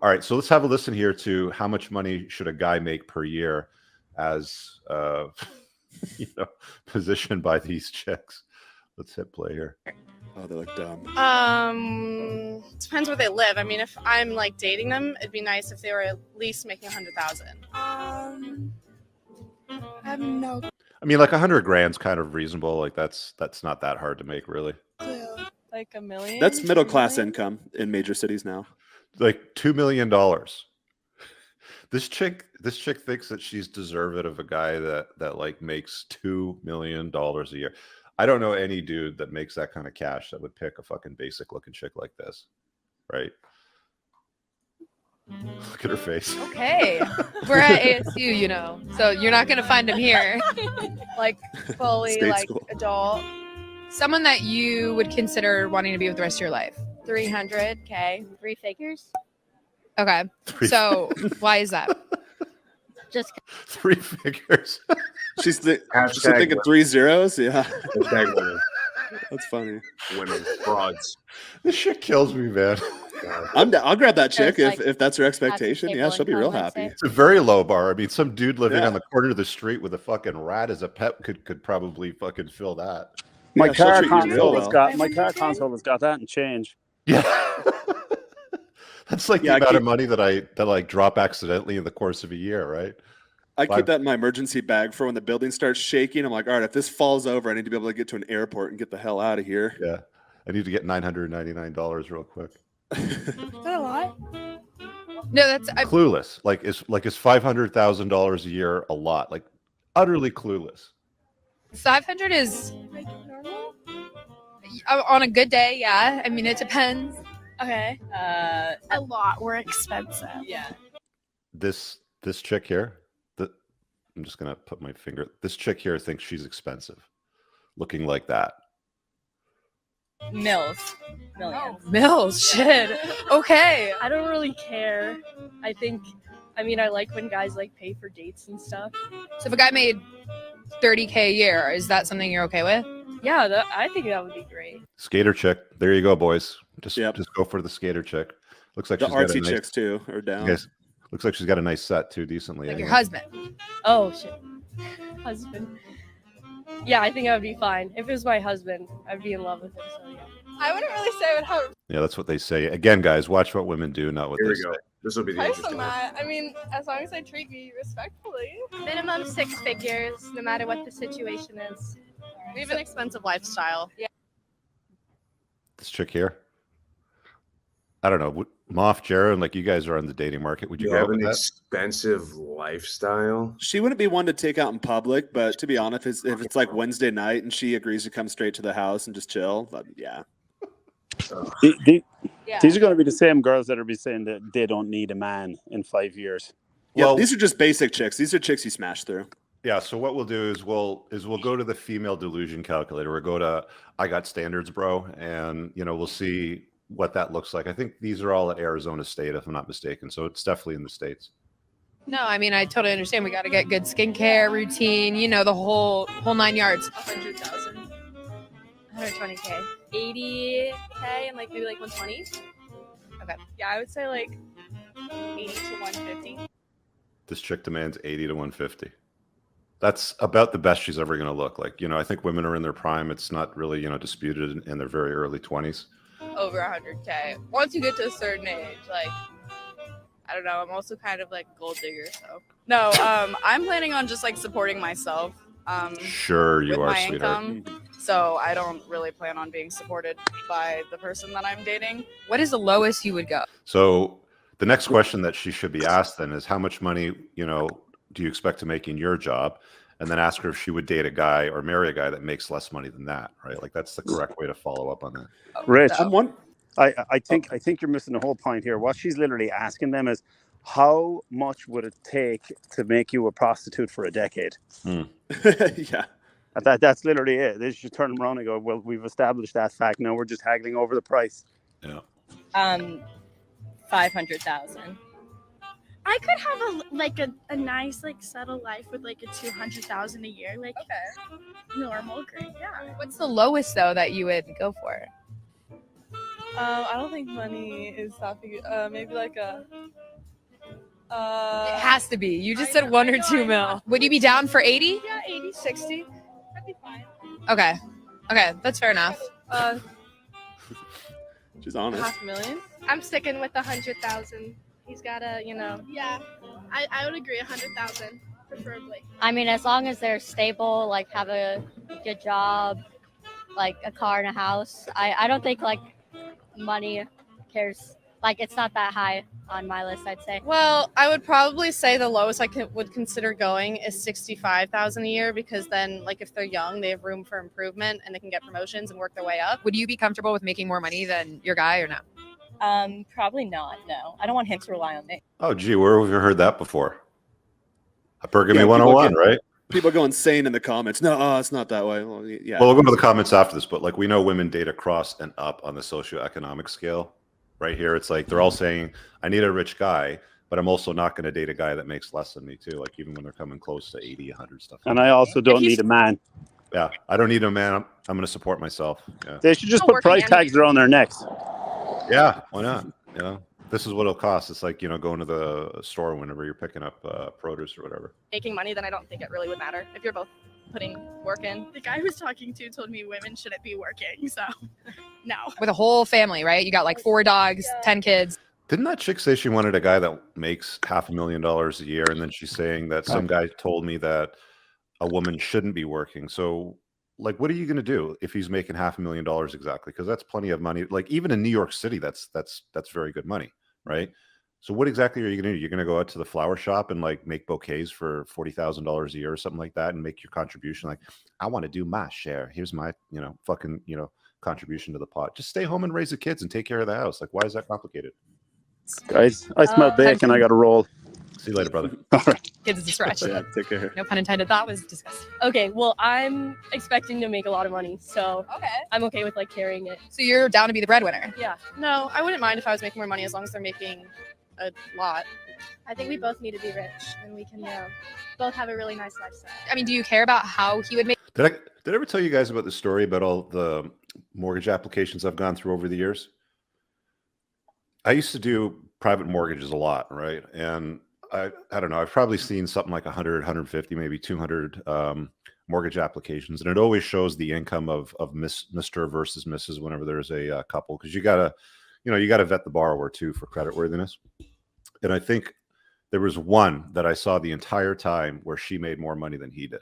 All right, so let's have a listen here to how much money should a guy make per year as positioned by these chicks. Let's hit play here. Oh, they look dumb. Depends where they live. I mean, if I'm like dating them, it'd be nice if they were at least making 100,000. I have no I mean, like 100 grand's kind of reasonable. Like that's not that hard to make, really. clue. Like $1 million. That's middle class income in major cities now. Like $2 million. This chick thinks that she's deserving of a guy that like makes $2 million a year. I don't know any dude that makes that kind of cash that would pick a fucking basic looking chick like this, right? Look at her face. Okay, we're at ASU, so you're not gonna find him here. Like fully State like school. adult. Someone that you would consider wanting to be with the rest of your life. 300K. 3 figures. Okay, so why is that? Just 3 figures. She's Hashtag thinking women. 3 zeros. Yeah, Hashtag women. that's funny. Women frauds. This shit kills me, man. I'll grab that chick Just, if that's her expectation. Yeah, she'll be real happy. It's a very low bar. I mean, some dude living Yeah. on the corner of the street with a fucking rat as a pet could probably fucking fill that. My Yeah, she'll car treat you real console has well. got that and change. Yeah. That's like Yeah, the I amount of keep- money that I drop accidentally in the course of a year, right? I keep that in my emergency bag for when the building starts shaking. I'm like, all right, if this falls over, I need to be able to get to an airport and get the hell out of here. Yeah. I need to get $999 real quick. Is that a lot? No, that's Clueless. Like is $500,000 a year a lot? Like utterly clueless. 500 is Like normal? on a good day. Yeah, I mean it depends. Okay. A lot. We're expensive. Yeah. This chick here, I'm just gonna put my finger. This chick here thinks she's expensive, looking like that. millions. Mills, shit. Okay. I don't really care. I like when guys like pay for dates and stuff. So if a guy made 30K a year, is that something you're okay with? Yeah, I think that would be great. Skater chick. There you go, boys. Just Yep. go for the skater chick. Looks like The she's got a artsy nice, chicks too are down. Yes. Looks like she's got a nice set too, decently. Like your anyway. husband. Oh shit, husband. Yeah, I think that would be fine. If it was my husband, I'd be in love with him. So yeah. I wouldn't really say I would have Yeah, that's what they say. Again, guys, watch what women do, not what Here they we go. say. This will be the price interesting on one. that. I mean, as long as they treat me respectfully. Minimum 6 figures, no matter what the situation is. We have an expensive lifestyle. This chick here. I don't know. Moff, Jared, like you guys are on the dating market. Would you You go have with an that? expensive lifestyle. She wouldn't be one to take out in public, but to be honest, if it's like Wednesday night and she agrees to come straight to the house and just chill, but yeah. Yeah. These are going to be the same girls that are be saying that they don't need a man in 5 years. Yeah, Well- these are just basic chicks. These are chicks you smash through. Yeah. So what we'll do is we'll go to the female delusion calculator. We'll go to I Got Standards, bro, and we'll see what that looks like. I think these are all at Arizona State, if I'm not mistaken. So it's definitely in the States. No, I mean I totally understand. We got to get good skincare routine. The whole 9 yards. 100,000. 120K. 80K and like maybe like 120. Okay. Yeah, I would say like 80 to 150. This chick demands 80 to 150. That's about the best she's ever going to look. Like, I think women are in their prime. It's not really, disputed in their very early 20s. Over 100K. Once you get to a certain age, like I don't know. I'm also kind of like gold digger, so no. I'm planning on just like supporting myself. Sure, you with are, my sweetheart. income. So I don't really plan on being supported by the person that I'm dating. What is the lowest you would go? So the next question that she should be asked then is how much money, do you expect to make in your job? And then ask her if she would date a guy or marry a guy that makes less money than that, right? Like that's the correct way to follow up on that. Rich, No. I think you're missing the whole point here. What she's literally asking them is, how much would it take to make you a prostitute for a decade? Yeah. That's literally it. They should turn them around and go, well, we've established that fact. Now we're just haggling over the price. Yeah. 500,000. I could have a nice settled life with like a 200,000 a year, like normal, great. Yeah. What's the lowest though that you would go for? I don't think money is that big. Maybe like a. It has to be. You just I said know, 1 or I know, 2 I mil. know. Would you be down for 80? Yeah, 80, 60. That'd be fine. Okay. Okay, that's fair enough. She's honest. $500,000. I'm sticking with 100,000. He's gotta, Yeah, I would agree 100,000 preferably. I mean, as long as they're stable, like have a good job, like a car and a house. I don't think like money cares. Like it's not that high on my list, I'd say. Well, I would probably say the lowest I would consider going is 65,000 a year, because then, like, if they're young, they have room for improvement and they can get promotions and work their way up. Would you be comfortable with making more money than your guy or no? Probably not. No, I don't want him to rely on me. Oh, gee, where have you heard that before? Hypergamy Yeah, people 101, get- right? People go insane in the comments. No, it's not that way. Well, yeah. Well, we'll go to the comments after this, but like we know women date across and up on the socioeconomic scale. Right here, it's like they're all saying, I need a rich guy, but I'm also not going to date a guy that makes less than me too. Like even when they're coming close to 80, 100 stuff. And I also don't need a man. Yeah, I don't need a man. I'm going to support myself. Yeah. They should just Still put price working tags around their necks. Yeah, why not? You know, this is what it'll cost. It's like, going to the store whenever you're picking up produce or whatever. Making money, then I don't think it really would matter if you're both putting work in. The guy I was talking to told me women shouldn't be working, so no. With a whole family, right? You got like 4 dogs, 10 kids. Didn't that chick say she wanted a guy that makes $500,000 a year? And then she's saying that some guy told me that a woman shouldn't be working. So like, what are you going to do if he's making $500,000 exactly? Because that's plenty of money. Like even in New York City, that's very good money, right? So what exactly are you going to do? You're going to go out to the flower shop and like make bouquets for $40,000 a year or something like that and make your contribution. Like, I want to do my share. Here's my, fucking, contribution to the pot. Just stay home and raise the kids and take care of the house. Like, why is that complicated? Guys, I smell bacon. I got to roll. See you later, brother. All right. Kids is a stretch. Yeah, take care. No pun intended. That was disgusting. Okay, well, I'm expecting to make a lot of money, so Okay. I'm okay with like carrying it. So you're down to be the breadwinner. Yeah. No, I wouldn't mind if I was making more money as long as they're making a lot. I think we both need to be rich, and we can both have a really nice lifestyle. I mean, do you care about how he would make? Did I ever tell you guys about the story about all the mortgage applications I've gone through over the years? I used to do private mortgages a lot, right? And I don't know, I've probably seen something like 100, 150, maybe 200 mortgage applications. And it always shows the income of Mr. versus Mrs. whenever there's a couple, because you got to vet the borrower too for creditworthiness. And I think there was one that I saw the entire time where she made more money than he did.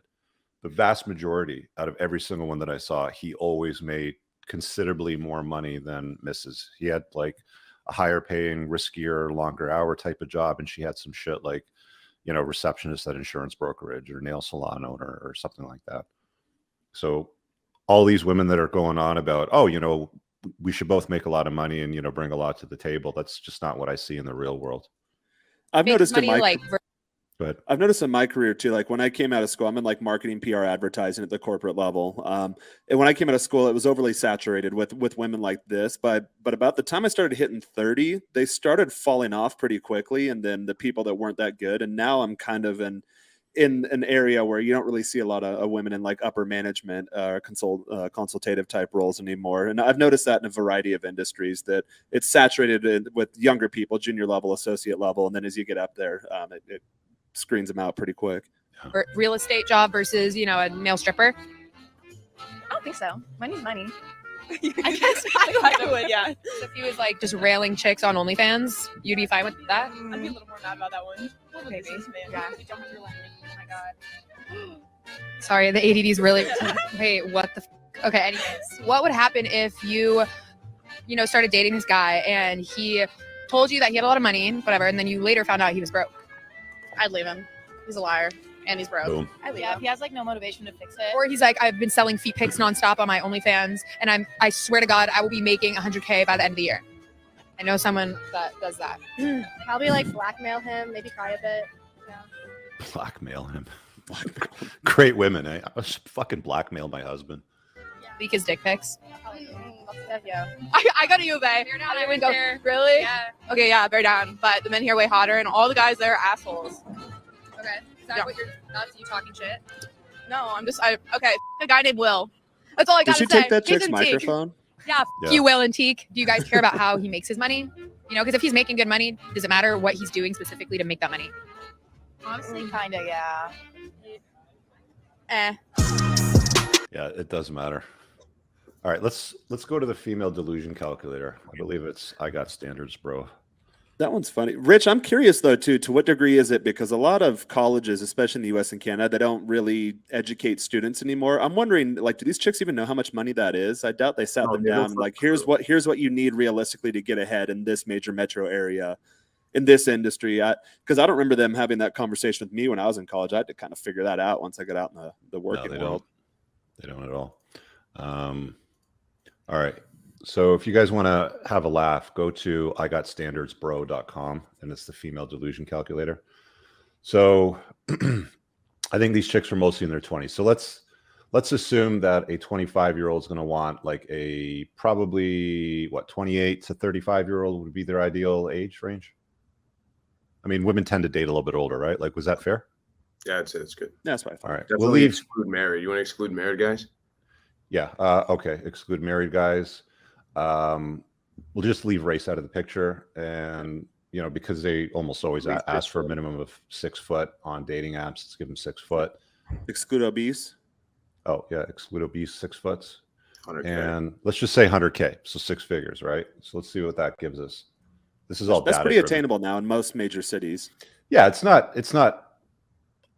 The vast majority out of every single one that I saw, he always made considerably more money than Mrs. He had like a higher paying, riskier, longer hour type of job. And she had some shit like, receptionist at insurance brokerage or nail salon owner or something like that. So all these women that are going on about, we should both make a lot of money and, bring a lot to the table. That's just not what I see in the real world. I've noticed in money my But I've noticed in my career too, like when I came out of school, I'm in like marketing, PR, advertising at the corporate level. And when I came out of school, it was overly saturated with women like this. But about the time I started hitting 30, they started falling off pretty quickly. And then the people that weren't that good. And now I'm kind of in an area where you don't really see a lot of women in like upper management or consultative type roles anymore. And I've noticed that in a variety of industries that it's saturated with younger people, junior level, associate level. And then as you get up there, it screens them out pretty quick. Or real estate job versus, a male stripper? I don't think so. Money's money. I guess I would, yeah. So if he was like just railing chicks on OnlyFans, you'd be fine with that? I'd be a little more mad about that one. Maybe. Yeah. Oh my god. Sorry, the ADD's really. Wait, what the? Okay, anyways, what would happen if you, started dating this guy and he told you that he had a lot of money, whatever, and then you later found out he was broke? I'd leave him. He's a liar and he's broke. boom. I'd leave Yeah, if him. he has like no motivation to fix it. Or he's like, I've been selling feet pics nonstop on my OnlyFans, and I swear to God, I will be making $100K by the end of the year. I know someone that does that. Probably like blackmail him, maybe cry a bit. Blackmail him. Great women. I was fucking blackmailed my husband. Leak his dick pics. Yeah. I go to U of A. You're down, I I would went go. there. Really? Yeah. Okay, yeah, they're down. But the men here are way hotter, and all the guys there are assholes. Okay. Is that Yeah. what that's you talking shit? No, I'm just. Okay, a guy named Will. That's all I got Did to you say. take that He's chick's in Teague. microphone? Yeah, Yeah. you will and Teak. Do you guys care about how he makes his money? You know, because if he's making good money, does it matter what he's doing specifically to make that money? Honestly, kind of, yeah. Yeah, it does matter. All right, let's go to the female delusion calculator. I believe it's I Got Standards, bro. That one's funny. Rich, I'm curious though too, to what degree is it? Because a lot of colleges, especially in the US and Canada, they don't really educate students anymore. I'm wondering, like, do these chicks even know how much money that is? I doubt they sat No, them they don't down. fucking Like, here's what you need realistically to get ahead in this major metro area, in this industry. Because I don't remember them having that conversation with me when I was in college. I had to kind of figure that out once I got out in the working they world. They don't at all. All right. So if you guys want to have a laugh, go to igotstandardsbro.com, and it's the female delusion calculator. So I think these chicks are mostly in their 20s. So let's assume that a 25-year-old is going to want like a probably 28 to 35-year-old would be their ideal age range. I mean, women tend to date a little bit older, right? Like, was that fair? Yeah, I'd say it's good. That's right. All right. Definitely We'll leave. exclude married. You want to exclude married guys? Yeah. Okay. Exclude married guys. We'll just leave race out of the picture, and because they almost always ask for a minimum of 6 foot on dating apps. Let's give them 6 foot. Exclude obese. Oh yeah, exclude obese 6 foots. 100K. And let's just say 100K, so 6 figures, right? So let's see what that gives us. This is all That's pretty data-driven. attainable now in most major cities. Yeah, it's not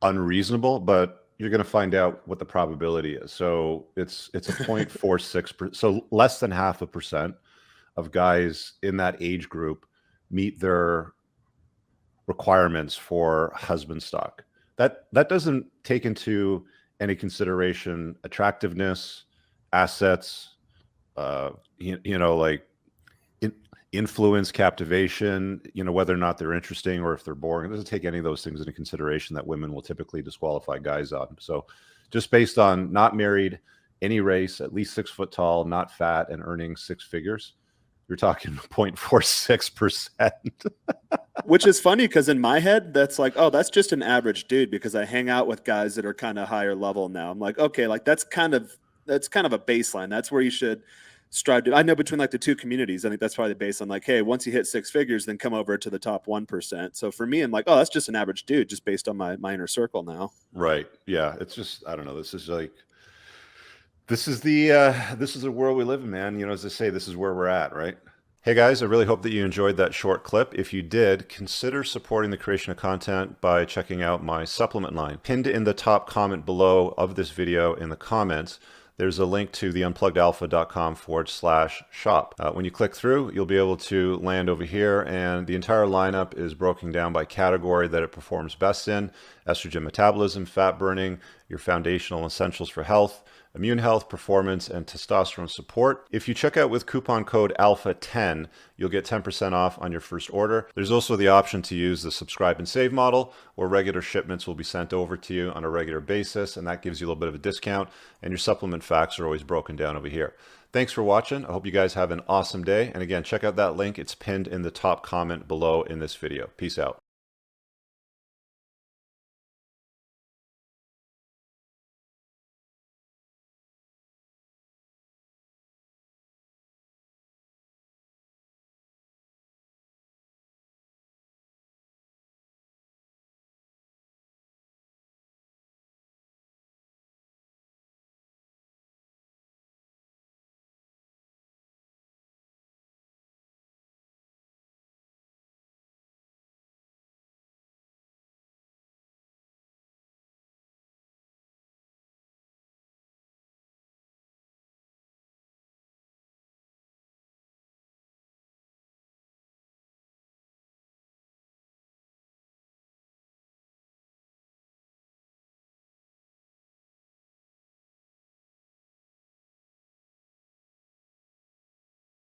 unreasonable, but you're going to find out what the probability is. So it's a 0.46%. So less than 0.5% of guys in that age group meet their requirements for husband stock. That doesn't take into any consideration attractiveness, assets, influence, captivation, whether or not they're interesting or if they're boring. It doesn't take any of those things into consideration that women will typically disqualify guys on. So just based on not married, any race, at least 6 foot tall, not fat, and earning 6 figures, you're talking 0.46%. Which is funny because in my head, that's like, oh, that's just an average dude because I hang out with guys that are kind of higher level now. I'm like, okay, like that's kind of a baseline. That's where you should strive to. I know between like the two communities, I think that's probably the baseline. Like, hey, once you hit 6 figures, then come over to the top 1%. So for me, I'm like, oh, that's just an average dude just based on my inner circle now. Right. Yeah. It's just, I don't know. This is the world we live in, man. As I say, this is where we're at, right? Hey guys, I really hope that you enjoyed that short clip. If you did, consider supporting the creation of content by checking out my supplement line. Pinned in the top comment below of this video in the comments, there's a link to the unpluggedalpha.com/shop. When you click through, you'll be able to land over here, and the entire lineup is broken down by category that it performs best in: estrogen metabolism, fat burning, your foundational essentials for health, immune health, performance, and testosterone support. If you check out with coupon code ALPHA10, you'll get 10% off on your first order. There's also the option to use the subscribe and save model, where regular shipments will be sent over to you on a regular basis, and that gives you a little bit of a discount, and your supplement facts are always broken down over here. Thanks for watching. I hope you guys have an awesome day. And again, check out that link. It's pinned in the top comment below in this video. Peace out.